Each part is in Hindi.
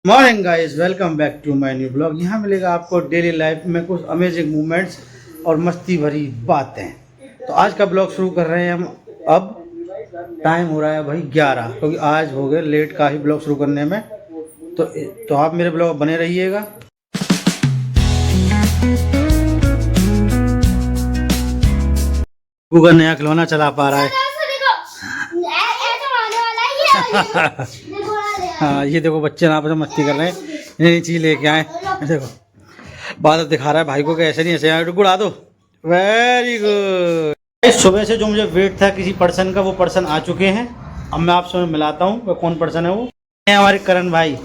Morning guys, welcome back to my new blog. यहाँ मिलेगा आपको डेली लाइफ में कुछ अमेजिंग मोमेंट्स और मस्ती भरी बातें। तो आज का ब्लॉग शुरू कर रहे हैं हम। अब टाइम हो रहा है भाई 11, क्योंकि आज हो गए लेट का ही ब्लॉग शुरू करने में। तो आप मेरे ब्लॉग बने रहिएगा। गूगल नया खिलौना चला पा रहा है। हाँ, ये देखो बच्चे यहाँ पर मस्ती कर रहे हैं, नई चीज लेके आए। देखो बादल दिखा रहा है भाई को कि ऐसे नहीं ऐसे गुड़ा दो। Very good. सुबह से जो मुझे वेट था किसी पर्सन का, वो पर्सन आ चुके हैं। अब मैं आपसे मिलाता हूँ वो कौन पर्सन है। वो हमारे करण भाई,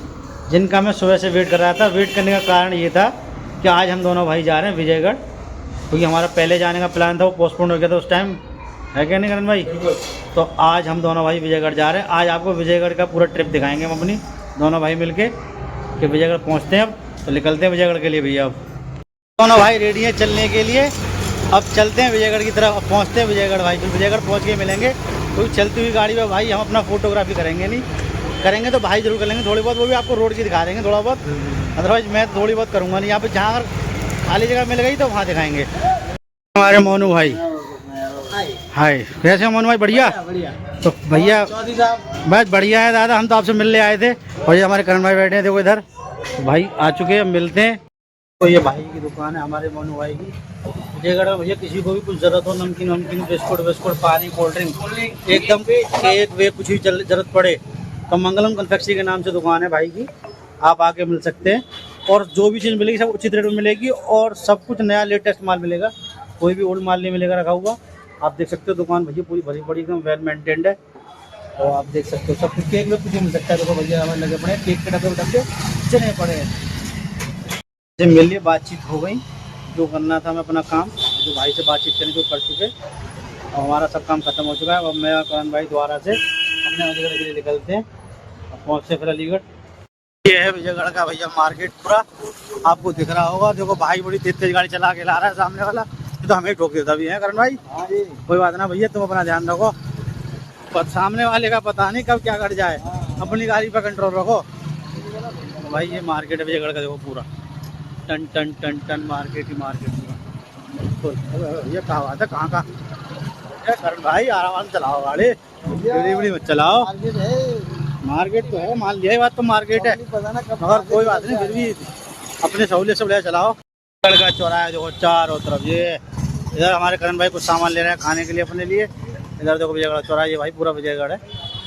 जिनका मैं सुबह से वेट कर रहा था। वेट करने का कारण ये था कि आज हम दोनों भाई जा रहे हैं विजयगढ़, क्योंकि हमारा पहले जाने का प्लान था वो पोस्टपोन हो गया था उस टाइम, है क्या नहीं करण भाई? तो आज हम दोनों भाई विजयगढ़ जा रहे हैं। आज आपको विजयगढ़ का पूरा ट्रिप दिखाएंगे हम अपनी दोनों भाई मिलके कि विजयगढ़ पहुंचते हैं। अब तो निकलते हैं विजयगढ़ के लिए भैया। अब दोनों भाई रेडी हैं चलने के लिए। अब चलते हैं विजयगढ़ की तरफ। अब पहुंचते हैं विजयगढ़ भाई, फिर विजयगढ़ पहुंच के मिलेंगे। क्योंकि चलती हुई गाड़ी में भाई हम अपना फोटोग्राफी करेंगे नहीं, करेंगे तो भाई जरूर कर लेंगे थोड़ी बहुत, वो भी आपको रोड की दिखा देंगे थोड़ा बहुत। अदरवाइज मैं तो थोड़ी बहुत करूँगा नहीं। यहाँ पर जहाँ अगर खाली जगह मिल गई तो वहाँ दिखाएंगे। हमारे मोनू भाई, हाय कैसे हो मोनू भाई? बढ़िया तो भैया बस बढ़िया है दादा। हम तो आपसे मिलने आए थे और ये हमारे करण भाई बैठे हैं, देखो इधर। तो भाई आ चुके हैं, मिलते हैं। तो ये भाई की दुकान है हमारे मोनू भाई की विजयगढ़ में। भैया किसी को भी कुछ जरूरत हो, नमकीन वमकीन, बिस्कुट विस्कुट, पानी, कोल्ड ड्रिंक, एकदम केक वे कुछ भी जरूरत पड़े तो मंगलम कन्फेक्शनरी के नाम से दुकान है भाई की। आप आके मिल सकते हैं और जो भी चीज़ मिलेगी सब उचित रेट में मिलेगी और सब कुछ नया लेटेस्ट माल मिलेगा। कोई भी ओल्ड माल नहीं मिलेगा रखा हुआ। आप देख सकते हो दुकान भैया पूरी भरी पड़ी एकदम वेल मेंटेन्ड है। तो आप देख सकते हो सब कुछ। केक में कुछ मिल सकता है। देखो भैया हमें लगे पड़े केक के डब्बे चले पड़े हैं। जब मिल लिए बातचीत हो गई, जो करना था मैं अपना काम जो भाई से बातचीत करने को कर चुके और हमारा सब काम खत्म हो चुका है। अब मैं करण भाई द्वारा से अपने अलीगढ़ के लिए निकलते हैं। अब पहुँचते फिर अलीगढ़। ये है विजयगढ़ का भैया मार्केट पूरा, आपको दिख रहा होगा। देखो भाई बड़ी तेज तेज गाड़ी चला के ला रहा है सामने वाला, तो हमें ठोक देता भी है करण भाई। हाँ जी, कोई बात ना भैया, तुम अपना ध्यान रखो। पर सामने वाले का पता नहीं कब क्या कर जाए। अपनी गाड़ी पर कंट्रोल रखो भाई। ये मार्केट है विजयगढ़ का, देखो पूरा टन टन टन टन मार्केट ही मार्केट पूरा। ये कहा बात है, कहाँ का करण भाई? आराम से चलाओ गाड़ी, बड़ी मत चलाओ। मार्केट तो है, मान लिया बात तो मार्केट है, मगर कोई बात नहीं, फिर भी अपने सहूलियत से बढ़िया चलाओ। का चौराहा देखो चारों तरफ। ये इधर हमारे करण भाई कुछ सामान ले रहे हैं खाने के लिए अपने लिए। इधर देखो विजयगढ़ चौराहा, ये भाई पूरा विजयगढ़ है,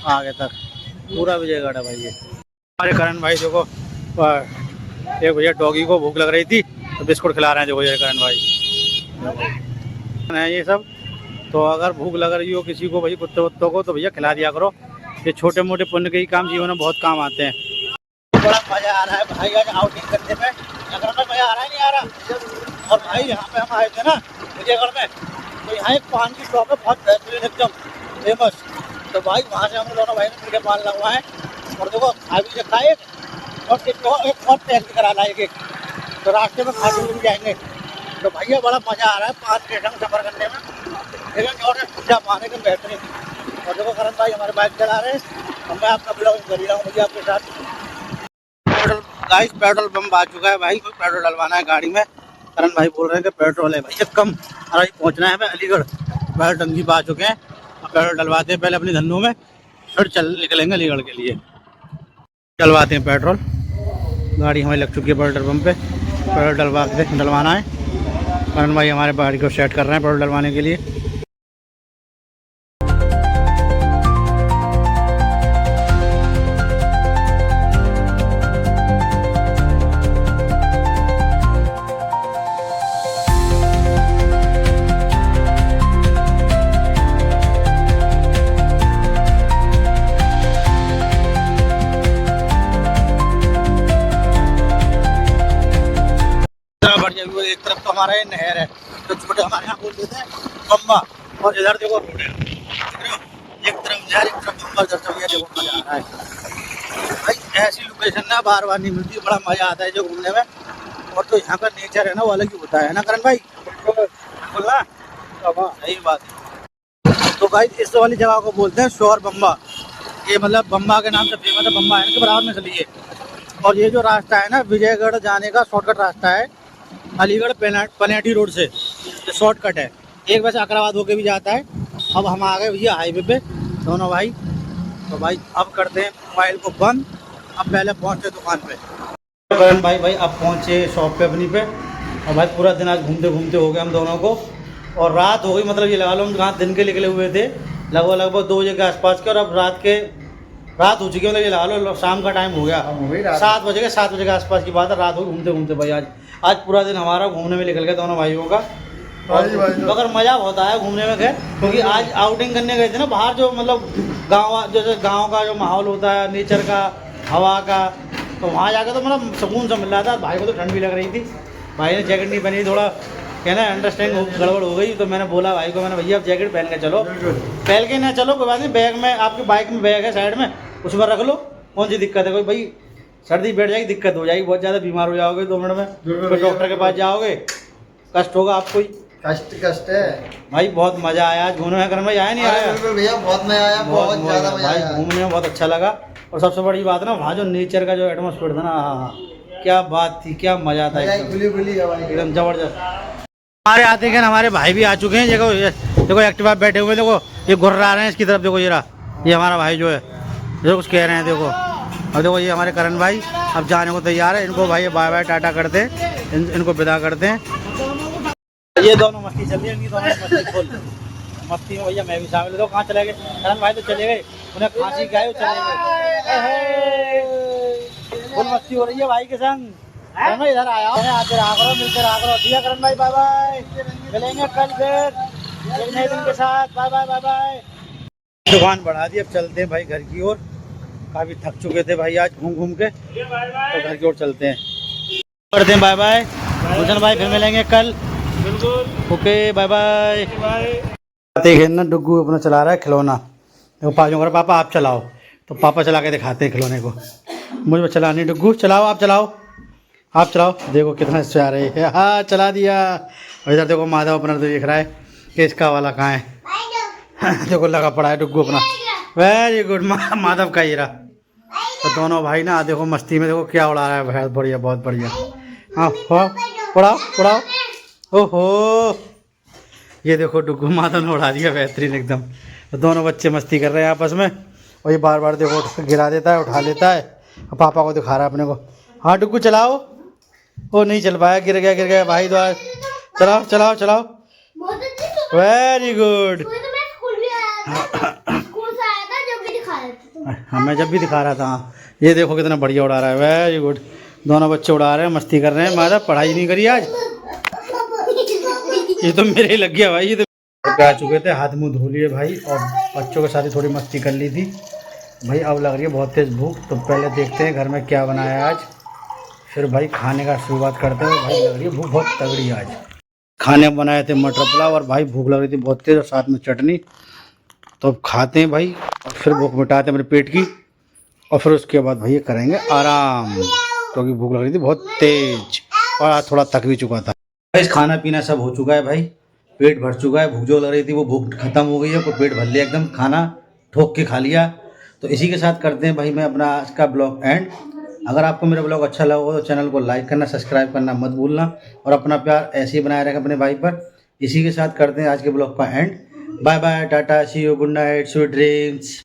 आगे तक पूरा विजयगढ़ है भाई। ये हमारे करण भाई देखो, एक भैया डॉगी को भूख लग रही थी तो बिस्कुट खिला रहे हैं। देखो ये करण भाई है ये सब। तो अगर भूख लग रही हो किसी को भाई, कुत्ते वुत्तों को, तो भैया खिला दिया करो। ये छोटे मोटे पुण्य के ही काम जीवन में बहुत काम आते हैं। बड़ा मजा आ रहा है भाई आज आउटिंग करने में। मजा आ रहा है नहीं आ रहा? और भाई यहाँ पे हम आए थे ना विजयगढ़ में, तो यहाँ एक पान की शॉप है बहुत बेहतरीन एकदम फेमस। तो भाई वहाँ से हम दोनों भाई ने मिलकर पान लगवाए और देखो खा भी खाए और एक और पैक भी करा ला एक। तो रास्ते में खाते हुए भी जाएंगे। तो भैया बड़ा मजा आ रहा है पान के ढंग सफर करने में, लेकिन और पूजा पान एकदम बेहतरीन। और देखो करण भाई हमारे बाइक चला रहे हैं और मैं अपना ब्लॉग कर ही रहा हूँ भैया आपके साथ। गाइस पेट्रोल पंप आ चुका है भाई, कोई पेट्रोल डलवाना है गाड़ी में। करण भाई बोल रहे हैं कि पेट्रोल है भैया कम, अरे पहुंचना है हमें अलीगढ़। पेट्रोल टंकी पर आ चुके हैं, पेट्रोल डलवाते हैं पहले अपनी धंधों में, फिर निकलेंगे अलीगढ़ के लिए। डलवाते हैं पेट्रोल। गाड़ी हमें लग चुकी है पेट्रोल पंप पे, पेट्रोल डलवाना है। करण भाई हमारे गाड़ी को सेट कर रहे हैं पेट्रोल डलवाने के लिए। एक तरफ तो हमारा ये नहर है, तो छोटे हमारे यहाँ बोल देते हैं बम्बा, और इधर देखो रोड है, एक तरफ नहर एक तरफ बम्बा। देखो मजा आ रहा है भाई, ऐसी लोकेशन ना बार बार नहीं मिलती, बड़ा मजा आता है जो घूमने में। और तो यहाँ का नेचर है ना वो अलग ही होता है ना करण भाई? बोलना सही बात है। तो भाई इस वाली जगह को बोलते हैं शोर बम्बा। ये मतलब बम्बा के नाम से फेमस है, बम्बा है के बराबर में चलिए। और ये जो रास्ता है ना विजयगढ़ जाने का शॉर्टकट रास्ता है, अलीगढ़ पनेटी रोड से शॉर्टकट है। एक वैसे अकराबाद होके भी जाता है। अब हम आ गए भैया हाईवे पे दोनों भाई। तो भाई अब करते हैं मोबाइल को बंद, अब पहले पहुँचते दुकान पे। करण भाई अब पहुँचे शॉप पे अपनी पे। और भाई पूरा दिन आज घूमते घूमते हो गया हम दोनों को, और रात हो गई, मतलब ये लगा लो हम कहाँ दिन के निकले हुए थे लगभग 2 बजे के आसपास के, और अब रात हो चुकी है, मतलब ये लगा लो शाम का टाइम हो गया, 7 बजे के आसपास की बात है। रात हो घूमते घूमते भाई आज पूरा दिन हमारा घूमने में निकल गया दोनों भाइयों का। मगर मज़ा बहुत आया घूमने में, खैर क्योंकि आज आउटिंग करने गए थे ना बाहर, जो मतलब जैसे गाँव का जो माहौल होता है, नेचर का, हवा का, तो वहाँ जाकर तो मतलब सुकून सा मिल रहा था। भाई को तो ठंड भी लग रही थी, भाई ने जैकेट नहीं पहनी, थोड़ा कहना अंडरस्टैंडिंग गड़बड़ हो गई। तो मैंने बोला भाई को, मैंने भैया अब जैकेट पहन के चलो, पहन के ना चलो कोई बात नहीं, बैग में आपकी बाइक में बैग है साइड में, उसमें रख लो, कौन सी दिक्कत है, कोई भाई सर्दी बैठ जाएगी, दिक्कत हो जाएगी, बहुत ज़्यादा बीमार हो जाओगे 2 मिनट में, कोई डॉक्टर के पास जाओगे, कष्ट होगा आपको ही। कष्ट है भाई। बहुत मज़ा आया आज घूमने में, करने में आया नहीं आया भैया, बहुत मजा आया, बहुत ज़्यादा मजा आया घूमने में, बहुत अच्छा लगा। और सबसे बड़ी बात ना वहाँ जो नेचर का जो एटमॉस्फेयर था ना, क्या बात थी, क्या मज़ा था, एकदम ज़बरदस्त। हमारे आते हैं हमारे भाई भी आ चुके हैं, देखो एक्टिवा बैठे हुए, देखो ये घुर रहे हैं इसकी तरफ, देखो ये हमारा भाई जो है जो कुछ कह रहे हैं, देखो। और देखो ये हमारे करण भाई अब जाने को तैयार है, इनको भाई बाय बाय टाटा करते हैं, इनको विदा करते हैं। ये दोनों मस्ती चल रही है, इनकी दोनों मस्ती खोल मस्ती में भैया मैं भी शामिल हूँ। कहाँ चले गए करण भाई? तो चले गए, उन्हें खांसी गए, चले गए, फुल मस्ती हो रही है भाई के संग। इधर आया आते रहा करो, मिलते रहा करो। ठीक है करण भाई, बाय बाय, मिलेंगे कल फिर एक नए दिन के साथ। Bye bye bye bye. दुकान बढ़ा दी, अब चलते हैं भाई घर की ओर, काफ़ी थक चुके थे भाई आज घूम घूम के, तो घर की ओर चलते हैं, करते हैं बाय बाय। भूषण भाई फिर मिलेंगे कल, ओके बाय बाय। खेलना डुग्गू अपना चला रहा है खिलौना, देखो पाजों कर पापा आप चलाओ, तो पापा चला के दिखाते हैं खिलौने को। मुझे चलानी, डुग्गू चलाओ, आप चलाओ, देखो कितना अच्छे आ रही है। हाँ चला दिया। और इधर देखो माधव अपना तो देख रहा है कि इसका वाला कहाँ है। देखो लगा पड़ा है डुग्गू अपना, वेरी गुड। माधव का ही रहा। तो दोनों भाई ना देखो मस्ती में, देखो क्या उड़ा रहा है, बहुत बढ़िया बहुत बढ़िया। हाँ उड़ाओ, ओहो ये देखो डुग्गू माधव ने उड़ा दिया, बेहतरीन एकदम। तो दोनों बच्चे मस्ती कर रहे हैं आपस में, और ये बार बार देखो गिरा देता है, उठा लेता है, और पापा को दिखा रहा है अपने को। हाँ डुग्गू चलाओ, वो नहीं चल पाया, गिर गया भाई द्वारा। चलाओ, वेरी गुड। हाँ मैं जब भी दिखा रहा था। हाँ ये देखो कितना बढ़िया उड़ा रहा है, वेरी गुड। दोनों बच्चे उड़ा रहे हैं, मस्ती कर रहे हैं। माधव पढ़ाई नहीं करी आज, ये तो मेरे ही लग गया भाई। ये तो आ चुके थे, हाथ मुंह धो लिए भाई, और बच्चों के साथ थोड़ी मस्ती कर ली थी भाई। अब लग रही है बहुत तेज़ भूख, तो पहले देखते हैं घर में क्या बनाया है आज, फिर भाई खाने का शुरुआत करते हैं। भाई लग रही है भूख बहुत तगड़ी आज। खाने बनाए थे मटर पुलाव, और भाई भूख लग रही थी बहुत तेज़, और साथ में चटनी। तो अब खाते हैं भाई, और फिर भूख मिटाते हैं मेरे पेट की, और फिर उसके बाद भाई करेंगे आराम, क्योंकि भूख लग रही थी बहुत तेज़, और आज थोड़ा थक भी चुका था। भाई खाना पीना सब हो चुका है भाई, पेट भर चुका है। भूख जो लग रही थी वो भूख खत्म हो गई है, पेट भर लिया एकदम, खाना ठोक के खा लिया। तो इसी के साथ करते हैं भाई मैं अपना आज का ब्लॉग एंड। अगर आपको मेरा ब्लॉग अच्छा लगा हो तो चैनल को लाइक करना, सब्सक्राइब करना मत भूलना, और अपना प्यार ऐसे ही बनाए रखें अपने भाई पर। इसी के साथ करते हैं आज के ब्लॉग का end. Bye bye, tata, see you, good night, sweet dreams.